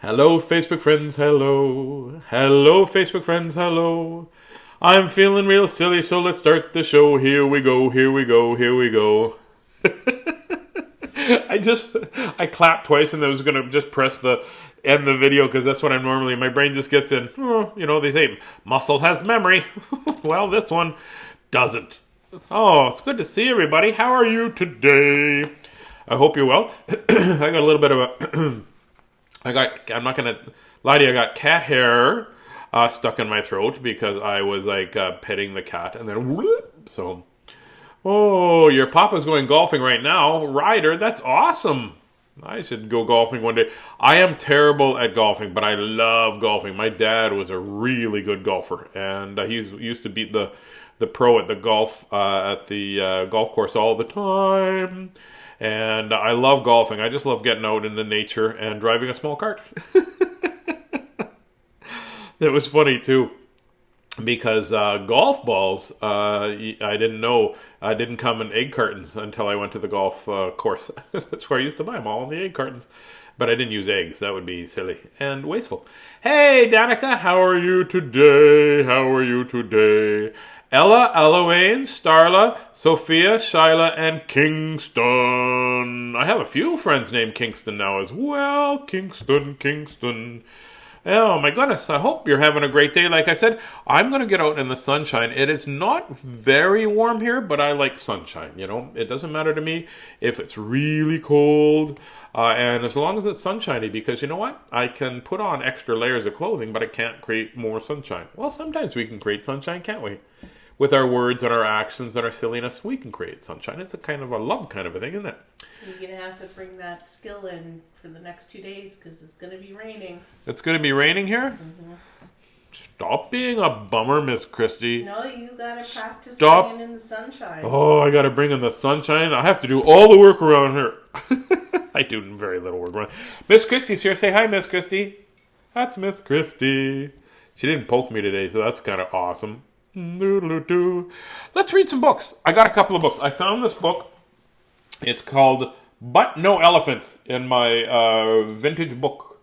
Hello, Facebook friends, hello. Hello, Facebook friends, hello. I'm feeling real silly, so let's start the show. Here we go, here we go, here we go. I clapped twice and I was going to just press the end the video because that's what I normally, my brain just gets in. They say muscle has memory. Well, this one doesn't. Oh, it's good to see everybody. How are you today? I hope you're well. I got a little bit of a... I'm not going to lie to you, I got cat hair stuck in my throat because I was petting the cat and then whoop, so. Oh, your papa's going golfing right now. Ryder, that's awesome. I should go golfing one day. I am terrible at golfing, but I love golfing. My dad was a really good golfer, and he used to beat the pro at the golf golf course all the time. And I love golfing. I just love getting out in the nature and driving a small cart. It was funny too, because golf balls, I didn't know, didn't come in egg cartons until I went to the golf course. That's where I used to buy them, all in the egg cartons. But I didn't use eggs. That would be silly and wasteful. Hey, Danica, how are you today? How are you today? Ella, Eloane, Starla, Sophia, Shyla, and Kingston. I have a few friends named Kingston now as well. Kingston. Oh my goodness, I hope you're having a great day. Like I said, I'm going to get out in the sunshine. It is not very warm here, but I like sunshine, It doesn't matter to me if it's really cold, and as long as it's sunshiny, because you know what? I can put on extra layers of clothing, but I can't create more sunshine. Well, sometimes we can create sunshine, can't we? With our words and our actions and our silliness, we can create sunshine. It's a kind of a love kind of a thing, isn't it? You're going to have to bring that skill in for the next 2 days because it's going to be raining. It's going to be raining here? Mm-hmm. Stop being a bummer, Miss Christie. No, you got to practice bringing in the sunshine. Oh, I got to bring in the sunshine. I have to do all the work around here. I do very little work around. Miss Christie's here. Say hi, Miss Christie. That's Miss Christie. She didn't poke me today, so that's kind of awesome. Let's read some books. I got a couple of books. I found this book. It's called But No Elephants in my vintage book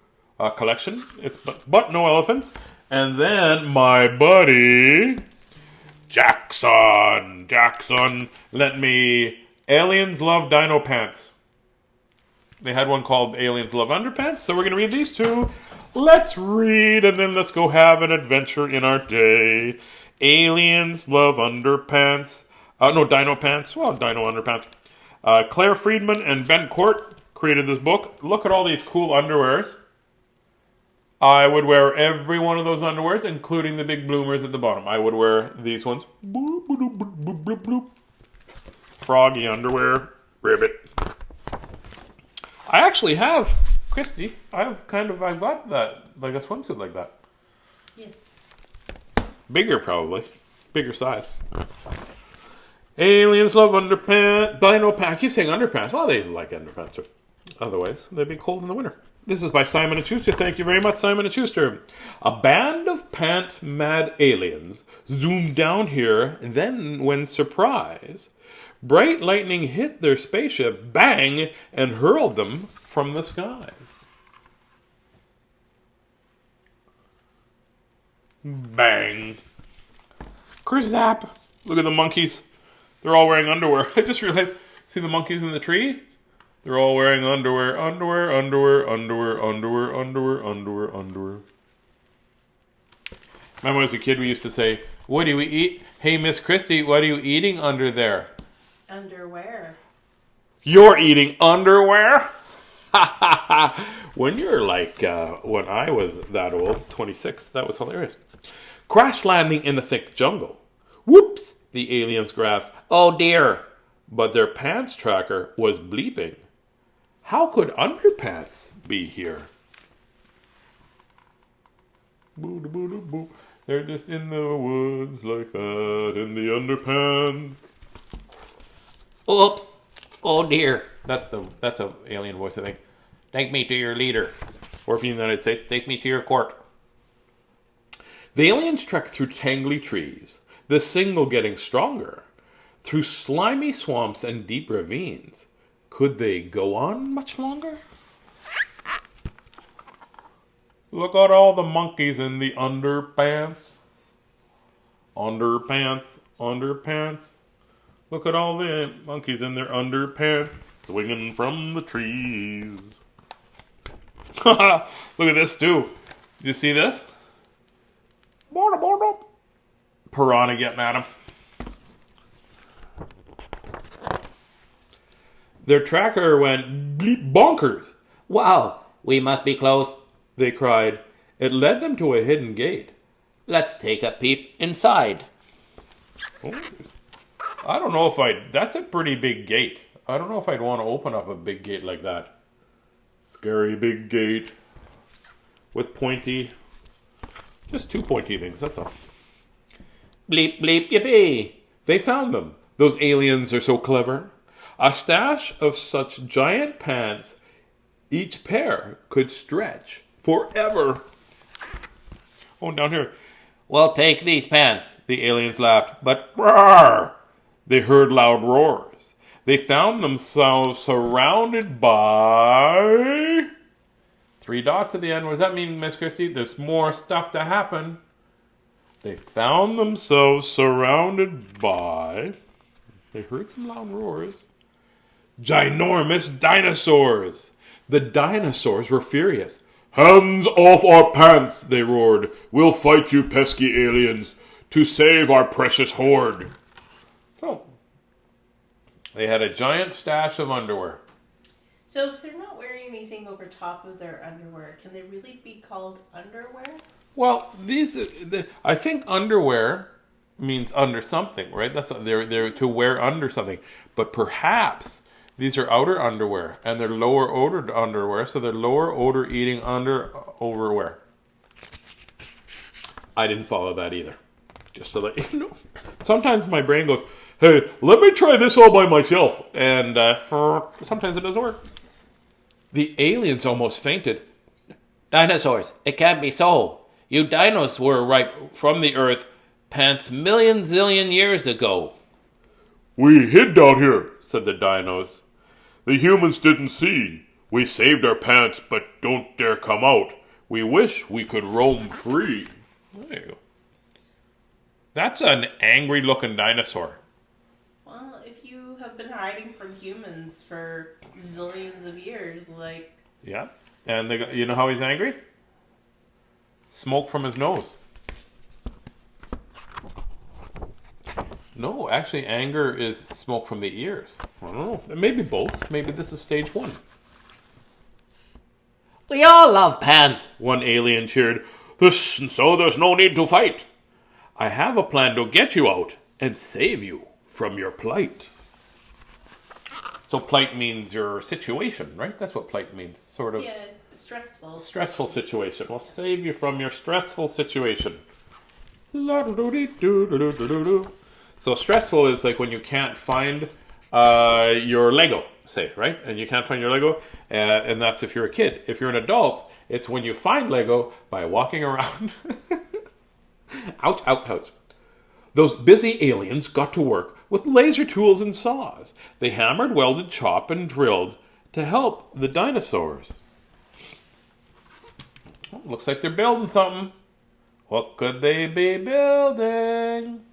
collection. It's But No Elephants. And then my buddy Jackson lent me Aliens Love Dinopants. They had one called Aliens Love Underpants, so we're going to read these two. Let's read, and then let's go have an adventure in our day. Aliens Love Underpants. Dino Pants. Well, Dino Underpants. Claire Freedman and Ben Cort created this book. Look at all these cool underwears. I would wear every one of those underwears, including the big bloomers at the bottom. I would wear these ones. Froggy underwear. Ribbit. I actually have, Christy, I've got that, like a swimsuit like that. Yes. Bigger, probably. Bigger size. Aliens Love Underpants. Dino Pants. I keep saying underpants. Well, they like underpants. Otherwise, they'd be cold in the winter. This is by Simon & Schuster. Thank you very much, Simon & Schuster. A band of pant-mad aliens zoomed down here, and then, when surprise, bright lightning hit their spaceship, bang, and hurled them from the skies. Bang. Kerzap. Look at the monkeys. They're all wearing underwear. I just realized, see the monkeys in the tree? They're all wearing underwear. Remember as a kid we used to say, what do we eat? Hey, Miss Christie, what are you eating under there? Underwear. You're eating underwear? When you're like, when I was that old, 26, that was hilarious. Crash landing in the thick jungle. Whoops, the aliens grasped. Oh dear. But their pants tracker was bleeping. How could underpants be here? They're just in the woods like that, in the underpants. Oops. Oh dear. That's a alien voice, I think. Take me to your leader. Or if you're in the United States, take me to your court. The aliens trekked through tangly trees, the signal getting stronger, through slimy swamps and deep ravines. Could they go on much longer? Look at all the monkeys in the underpants. Underpants, underpants. Look at all the monkeys in their underpants swinging from the trees. Look at this too. You see this? Piranha getting at him. Their tracker went bleep bonkers. Wow, we must be close. They cried. It led them to a hidden gate. Let's take a peep inside. Oh, I don't know if that's a pretty big gate. I don't know if I'd want to open up a big gate like that. Scary big gate. With pointy. Just two pointy things, that's all. Bleep, bleep, yippee. They found them. Those aliens are so clever. A stash of such giant pants, each pair could stretch forever. Oh, down here. We'll take these pants. The aliens laughed, but roar! They heard loud roars. They found themselves surrounded by 3 dots at the end. What does that mean, Miss Christie? There's more stuff to happen. They found themselves surrounded by... They heard some loud roars. Ginormous dinosaurs. The dinosaurs were furious. Hands off our pants, they roared. We'll fight you pesky aliens to save our precious hoard. So, they had a giant stash of underwear. So if they're not wearing anything over top of their underwear, can they really be called underwear? Well, I think underwear means under something, right? That's they're to wear under something. But perhaps these are outer underwear, and they're lower odor underwear, so they're lower odor eating overwear. I didn't follow that either. Just so that you know. Sometimes my brain goes, hey, let me try this all by myself. And sometimes it doesn't work. The aliens almost fainted. Dinosaurs, it can't be so. You dinos were right from the earth pants zillion years ago. We hid down here, said the dinos. The humans didn't see. We saved our pants, but don't dare come out. We wish we could roam free. There you go. That's an angry-looking dinosaur. Well, if you have been hiding from humans for zillions of years, like... Yeah. And you know how he's angry? Smoke from his nose. No, actually, anger is smoke from the ears. I don't know. Maybe both. Maybe this is stage 1. We all love pants. One alien cheered, so there's no need to fight. I have a plan to get you out and save you from your plight. So plight means your situation, right? That's what plight means. Sort of. Yeah, it's stressful. Stressful situation. We'll save you from your stressful situation. So stressful is like when you can't find your Lego, say, right? And you can't find your Lego, and that's if you're a kid. If you're an adult, it's when you find Lego by walking around. Ouch, ouch, ouch. Those busy aliens got to work with laser tools and saws. They hammered, welded, chopped, and drilled to help the dinosaurs. Oh, looks like they're building something. What could they be building?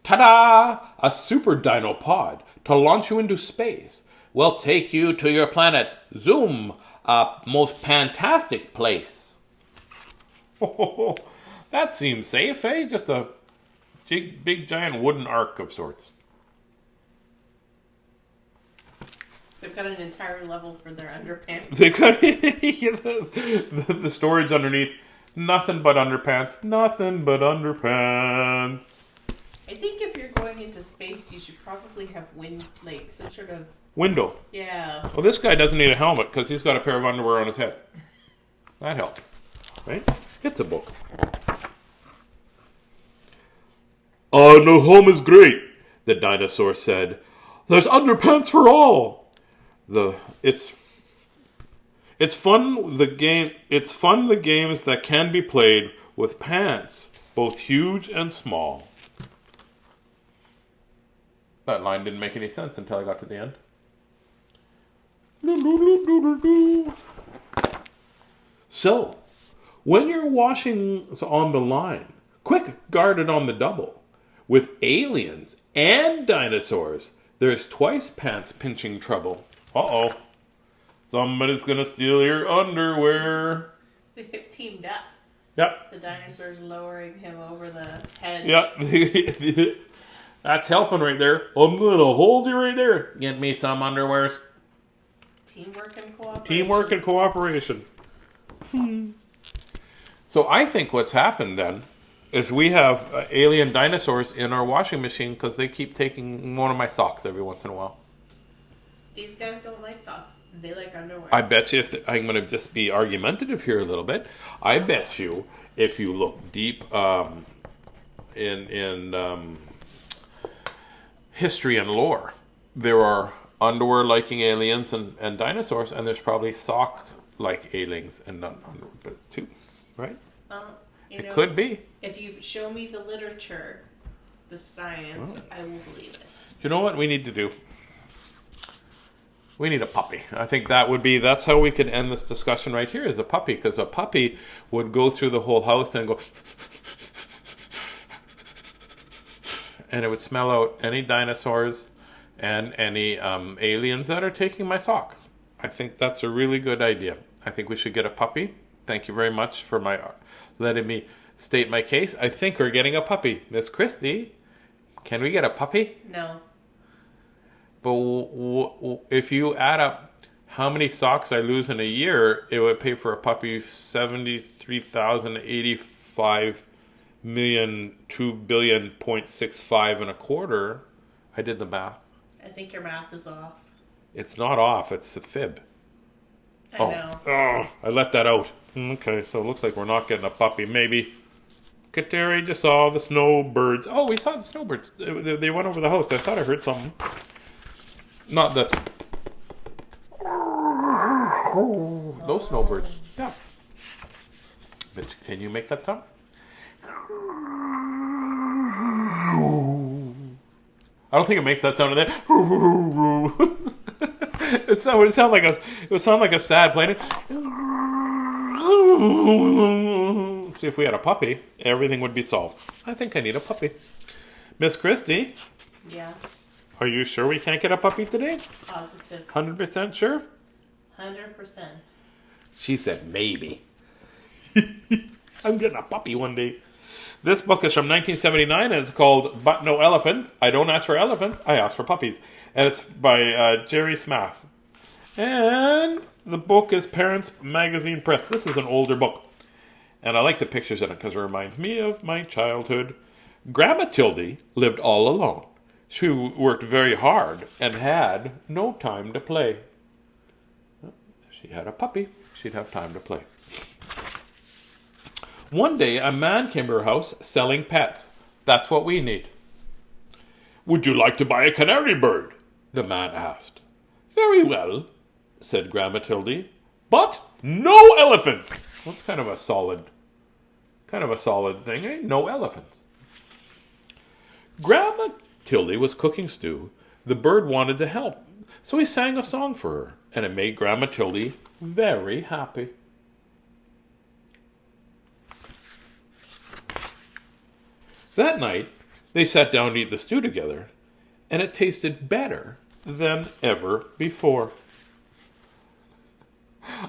Ta-da! A super dino pod to launch you into space. We'll take you to your planet. Zoom! A most fantastic place. That seems safe, eh? Just a big giant wooden ark of sorts. They've got an entire level for their underpants. They've got the storage underneath. Nothing but underpants. Nothing but underpants. I think if you're going into space, you should probably have some sort of... Window. Yeah. Well, this guy doesn't need a helmet because he's got a pair of underwear on his head. That helps. Right? It's a book. No home is great, the dinosaur said. There's underpants for all. It's fun the games that can be played with pants, both huge and small. That line didn't make any sense until I got to the end. So, when you're washing on the line, quick, guard it on the double. With aliens and dinosaurs, there's twice pants pinching trouble. Uh-oh. Somebody's gonna steal your underwear. They've teamed up. Yep. The dinosaur's lowering him over the hedge. Yep. That's helping right there. I'm gonna hold you right there. Get me some underwears. Teamwork and cooperation. Teamwork and cooperation. So I think what's happened then is we have alien dinosaurs in our washing machine because they keep taking one of my socks every once in a while. These guys don't like socks. They like underwear. I bet you, I'm going to just be argumentative here a little bit. I bet you, if you look deep in history and lore, there are underwear-liking aliens and dinosaurs, and there's probably sock-like aliens and underwear too, right? Well, it could be. If you show me the literature, the science, I will believe it. You know what we need to do? We need a puppy. I think that's how we could end this discussion right here, is a puppy, because a puppy would go through the whole house and go and it would smell out any dinosaurs and any aliens that are taking my socks. I think that's a really good idea. I think we should get a puppy. Thank you very much for letting me state my case. I think we're getting a puppy. Miss Christie, can we get a puppy? No. But if you add up how many socks I lose in a year, it would pay for a puppy 73,085,000,2 billion.65 and a quarter. I did the math. I think your math is off. It's not off. It's a fib. I know. Oh, I let that out. Okay, so it looks like we're not getting a puppy. Maybe. Kateri just saw the snowbirds. Oh, we saw the snowbirds. They went over the house. I thought I heard something. Not the... Those snowbirds. Yeah. But can you make that sound? I don't think it makes that sound in there. It would sound like a sad plane. See, if we had a puppy, everything would be solved. I think I need a puppy. Miss Christie? Yeah. Are you sure we can't get a puppy today? Positive. 100% sure? 100%. She said maybe. I'm getting a puppy one day. This book is from 1979 and it's called But No Elephants. I don't ask for elephants, I ask for puppies. And it's by Jerry Smath. And the book is Parents Magazine Press. This is an older book. And I like the pictures in it because it reminds me of my childhood. Grandma Tildy lived all alone. She worked very hard and had no time to play. If she had a puppy, she'd have time to play. One day, a man came to her house selling pets. That's what we need. Would you like to buy a canary bird? The man asked. Very well, said Grandma Tildy, but no elephants. That's kind of a solid thing, eh? No elephants. Grandma Tildy was cooking stew. The bird wanted to help, so he sang a song for her, and it made Grandma Tildy very happy. That night, they sat down to eat the stew together, and it tasted better than ever before.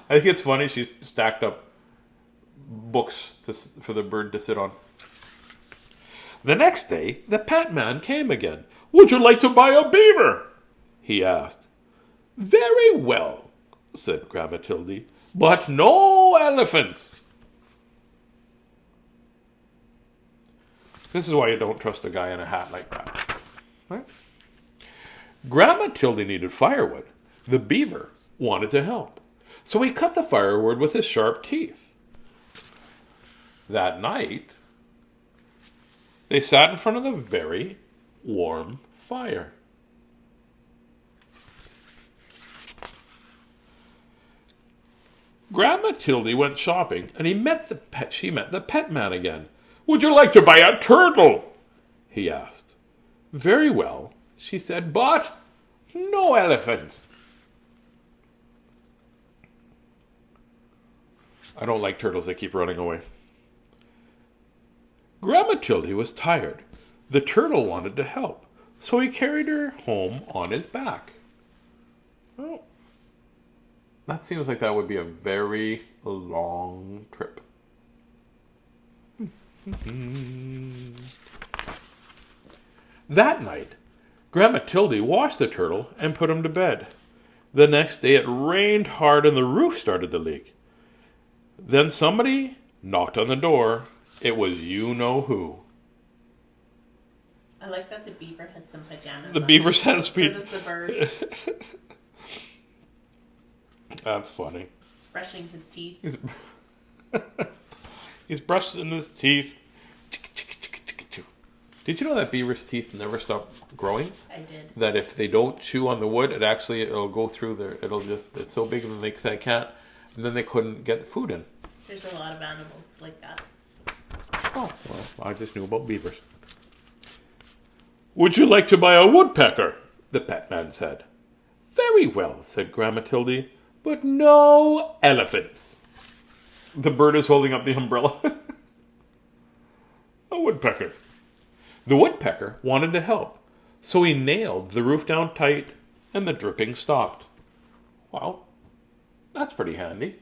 I think it's funny she stacked up books for the bird to sit on. The next day, the pet man came again. Would you like to buy a beaver? He asked. Very well, said Grandma Tildy, but no elephants. This is why you don't trust a guy in a hat like that. Right? Grandma Tildy needed firewood. The beaver wanted to help. So he cut the firewood with his sharp teeth. That night, they sat in front of the very warm fire. Grandma Tildy went shopping, and she met the pet man again. Would you like to buy a turtle? He asked. Very well, she said, but no elephants. I don't like turtles. They keep running away. Grandma Tildy was tired. The turtle wanted to help, so he carried her home on his back. Well, that seems like that would be a very long trip. That night, Grandma Tildy washed the turtle and put him to bed. The next day it rained hard and the roof started to leak. Then somebody knocked on the door. It was you-know-who. I like that the beaver has some pajamas The on. beaver's had So does the bird. That's funny. He's brushing his teeth. He's brushing his teeth. Did you know that beaver's teeth never stop growing? I did. That if they don't chew on the wood, it'll go through there. It's so big that they can't, and then they couldn't get the food in. There's a lot of animals like that. Oh, well, I just knew about beavers. Would you like to buy a woodpecker? The pet man said. Very well, said Grandma Tildy, but no elephants. The bird is holding up the umbrella. A woodpecker. The woodpecker wanted to help, so he nailed the roof down tight, and the dripping stopped. Wow, that's pretty handy.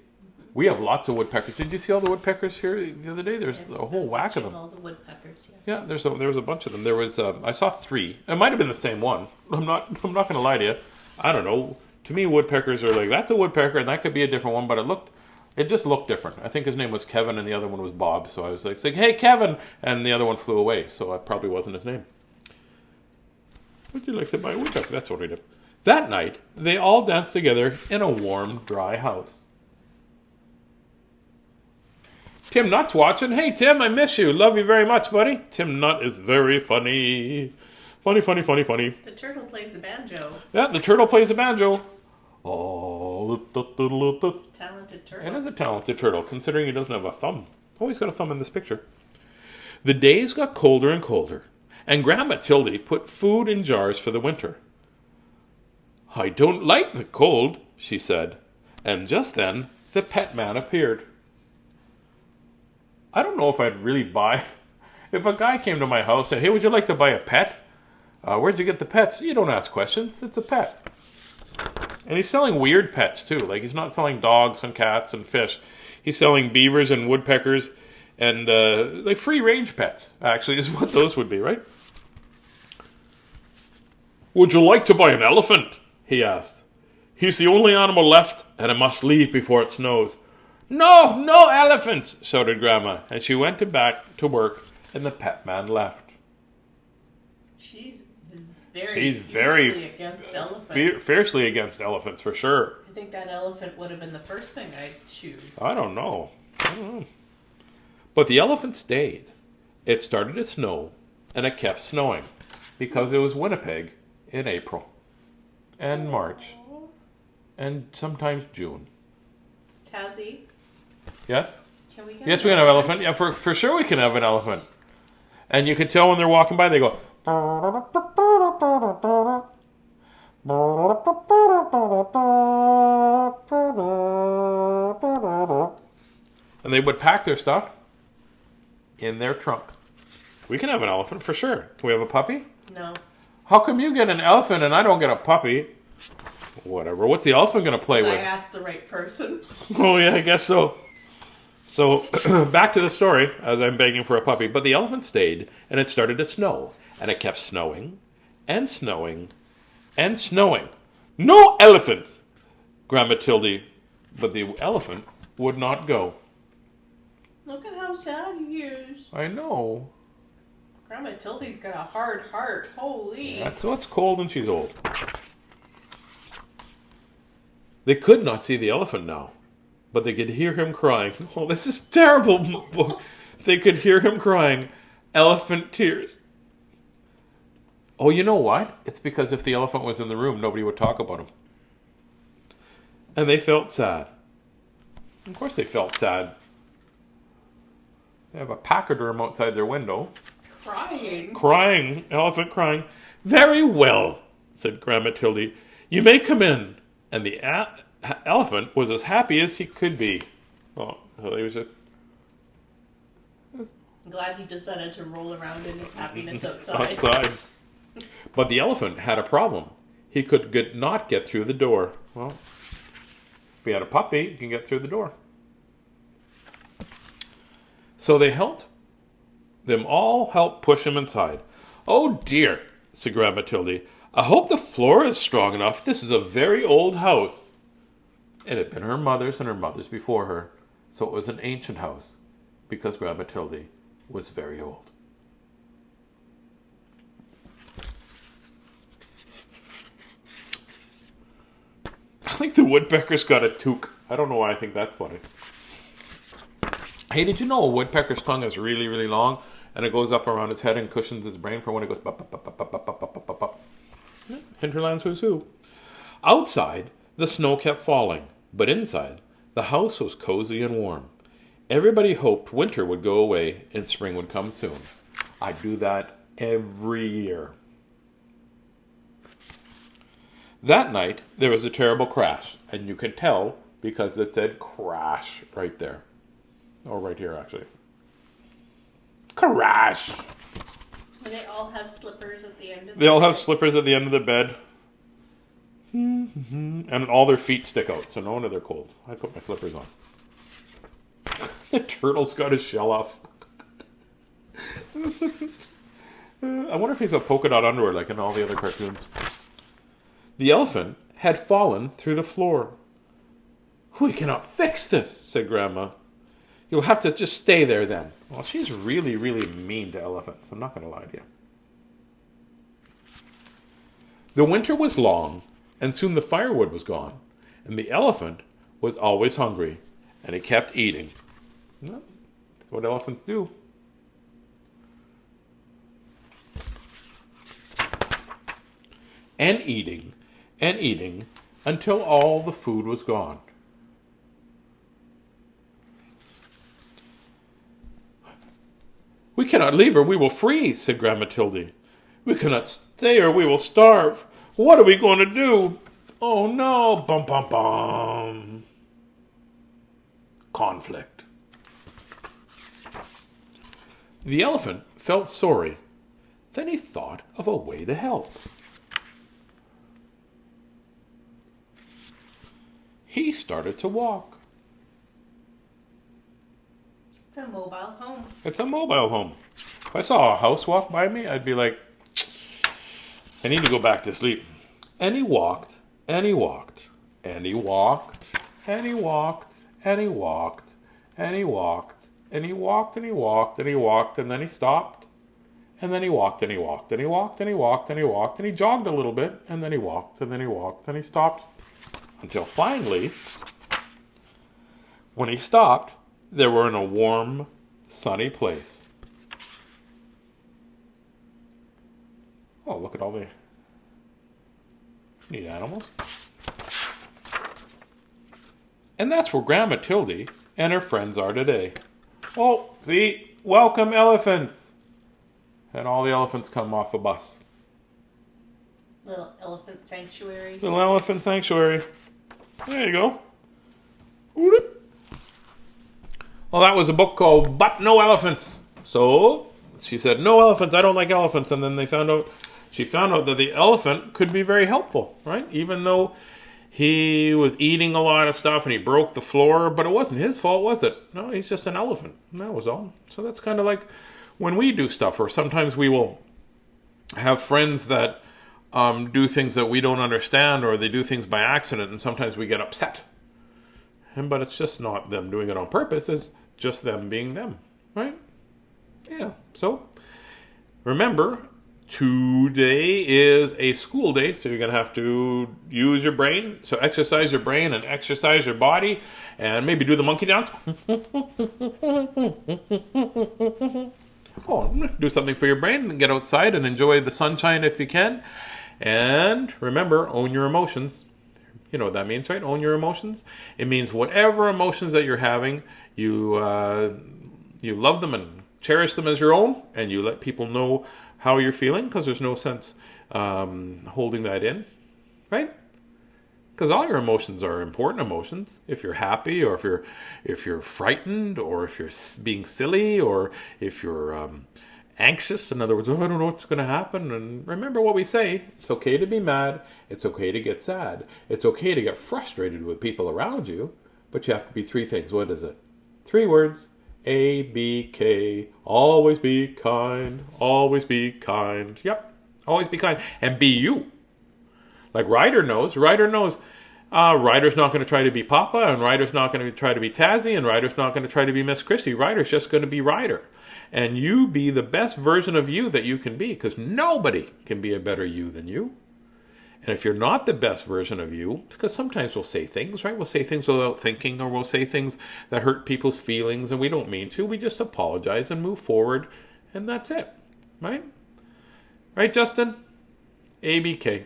We have lots of woodpeckers. Did you see all the woodpeckers here the other day? There's a whole whack of them. All the woodpeckers, yes. Yeah, there was a bunch of them. There was I saw 3. It might have been the same one. I'm not going to lie to you. I don't know. To me, woodpeckers are like, that's a woodpecker, and that could be a different one, but it just looked different. I think his name was Kevin, and the other one was Bob. So I was like, hey, Kevin, and the other one flew away. So it probably wasn't his name. Would you like to buy a woodpecker? That's what we did. That night, they all danced together in a warm, dry house. Tim Nutt's watching. Hey, Tim, I miss you. Love you very much, buddy. Tim Nutt is very funny. Funny. The turtle plays the banjo. Yeah, the turtle plays the banjo. Oh, Talented turtle. it is a talented turtle, considering he doesn't have a thumb. Oh, he's got a thumb in this picture. The days got colder and colder, and Grandma Tildy put food in jars for the winter. I don't like the cold, she said, and just then the pet man appeared. I don't know if I'd really buy... If a guy came to my house and said, hey, would you like to buy a pet? Where'd you get the pets? You don't ask questions. It's a pet. And he's selling weird pets, too. Like, he's not selling dogs and cats and fish. He's selling beavers and woodpeckers and, like, free-range pets, actually, is what those would be, right? Would you like to buy an elephant? He asked. He's the only animal left, and it must leave before it snows. No elephants, shouted Grandma, and she went back to work, and the pet man left. She's She's very very against elephants. fiercely against elephants, for sure. I think that elephant would have been the first thing I'd choose. I don't know. But the elephant stayed. It started to snow, and it kept snowing, because it was Winnipeg in April, and March, and sometimes June. Tazzy, Yes? can we get Yes, we can have an elephant. Yeah, for sure we can have an elephant. And you can tell when they're walking by, they go... And they would pack their stuff in their trunk. We can have an elephant for sure. Can we have a puppy? No. How come you get an elephant and I don't get a puppy? Whatever. What's the elephant going to play I with? asked the right person. Oh, yeah, I guess so. So, back to the story, as I'm begging for a puppy. But the elephant stayed, and it started to snow. And it kept snowing, and snowing, and snowing. No elephants! Grandma Tildy. But the elephant would not go. Look at how sad he is. I know. Grandma Tildy's got a hard heart. Holy. That's what's cold and she's old. They could not see the elephant now, but they could hear him crying. Oh, this is terrible. They could hear him crying. Elephant tears. Oh, you know what? It's because if the elephant was in the room, nobody would talk about him. And they felt sad. Of course they felt sad. They have a pachyderm outside their window. Crying. Elephant crying. "Very well," said Grandma Tildy. "You may come in." And the elephant was as happy as he could be. Oh, well, he was just... I'm glad he decided to roll around in his happiness outside. But the elephant had a problem. He could not get through the door. Well, if he had a puppy, he can get through the door. So they helped push him inside. "Oh dear," said Grandma Tildy. "I hope the floor is strong enough. This is a very old house." It had been her mother's and her mother's before her, so it was an ancient house, because Grandma Tildy was very old. I think the woodpecker's got a toque. I don't know why I think that's funny. Hey, did you know a woodpecker's tongue is really, really long, and it goes up around his head and cushions his brain for when it goes bop, bop, bop, bop, bop, bop, bop, bop, bop. Hinterland's who's who. Outside, the snow kept falling, but inside, the house was cozy and warm. Everybody hoped winter would go away and spring would come soon. I do that every year. That night, there was a terrible crash, and you can tell because it said crash right there. Or right here, actually. Crash! And they all have slippers at the end of the bed. They all have slippers at the end of the bed. And all their feet stick out, so no wonder they're cold. I put my slippers on. The turtle's got his shell off. I wonder if he's got polka dot underwear like in all the other cartoons. The elephant had fallen through the floor. "We cannot fix this," said Grandma. "You'll have to just stay there then." Well, she's really, really mean to elephants. I'm not going to lie to you. The winter was long, and soon the firewood was gone, and the elephant was always hungry, and he kept eating. Well, that's what elephants do. And eating, until all the food was gone. "We cannot leave or we will freeze," said Grandma Tildy. "We cannot stay or we will starve. What are we going to do? Oh no, bum bum bum." Conflict. The elephant felt sorry. Then he thought of a way to help. He started to walk. It's a mobile home. It's a mobile home. If I saw a house walk by me, I'd be like, I need to go back to sleep. And he walked, and he walked, and he walked, and he walked, and he walked, and he walked, and he walked, and he walked, and he walked, and then he stopped. And then he walked, and he walked, and he walked, and he walked, and he walked, and he jogged a little bit, and then he walked, and then he walked, and he stopped. Until finally, when he stopped, they were in a warm, sunny place. Oh, look at all the neat animals. And that's where Grandma Tildy and her friends are today. Oh, see, welcome elephants. And all the elephants come off a bus. Little elephant sanctuary. Little elephant sanctuary. There you go. Well, that was a book called But No Elephants. So she said, "No elephants, I don't like elephants." And then she found out that the elephant could be very helpful, right? Even though he was eating a lot of stuff and he broke the floor, but it wasn't his fault, was it? No, he's just an elephant. That was all. So that's kind of like when we do stuff, or sometimes we will have friends that do things that we don't understand, or they do things by accident, and sometimes we get upset. But it's just not them doing it on purpose. It's just them being them, right? Yeah. So remember, today is a school day, so you're going to have to use your brain. So exercise your brain and exercise your body, and maybe do the monkey dance. Oh, do something for your brain and get outside and enjoy the sunshine if you can. And remember, own your emotions. You know what that means, right? Own your emotions. It means whatever emotions that you're having, you love them and cherish them as your own, and you let people know how you're feeling, because there's no sense holding that in, right? Because all your emotions are important emotions. If you're happy, or if you're frightened, or if you're being silly, or if you're anxious, in other words, oh, I don't know what's going to happen. And remember what we say: it's okay to be mad. It's okay to get sad. It's okay to get frustrated with people around you. But you have to be 3 things. What is it? 3 words. A, B, K. Always be kind. Always be kind. Yep. Always be kind. And be you. Like Ryder knows. Ryder's not going to try to be Papa, and Ryder's not going to try to be Tazzy, and Ryder's not going to try to be Miss Christie. Ryder's just going to be Ryder. And you be the best version of you that you can be, because nobody can be a better you than you. And if you're not the best version of you, because sometimes we'll say things, right? We'll say things without thinking, or we'll say things that hurt people's feelings, and we don't mean to. We just apologize and move forward, and that's it, right? Right, Justin? ABK.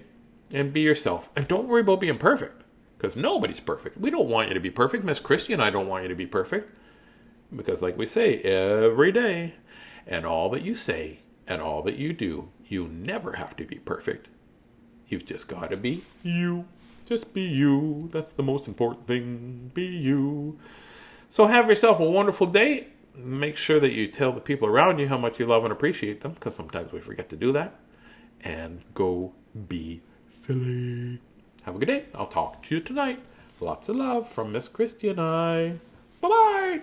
And be yourself. And don't worry about being perfect, because nobody's perfect. We don't want you to be perfect. Miss Christie and I don't want you to be perfect. Because like we say, every day, and all that you say, and all that you do, you never have to be perfect. You've just got to be you. Just be you. That's the most important thing. Be you. So have yourself a wonderful day. Make sure that you tell the people around you how much you love and appreciate them, because sometimes we forget to do that. And go be silly. Have a good day. I'll talk to you tonight. Lots of love from Miss Christie and I. Bye-bye.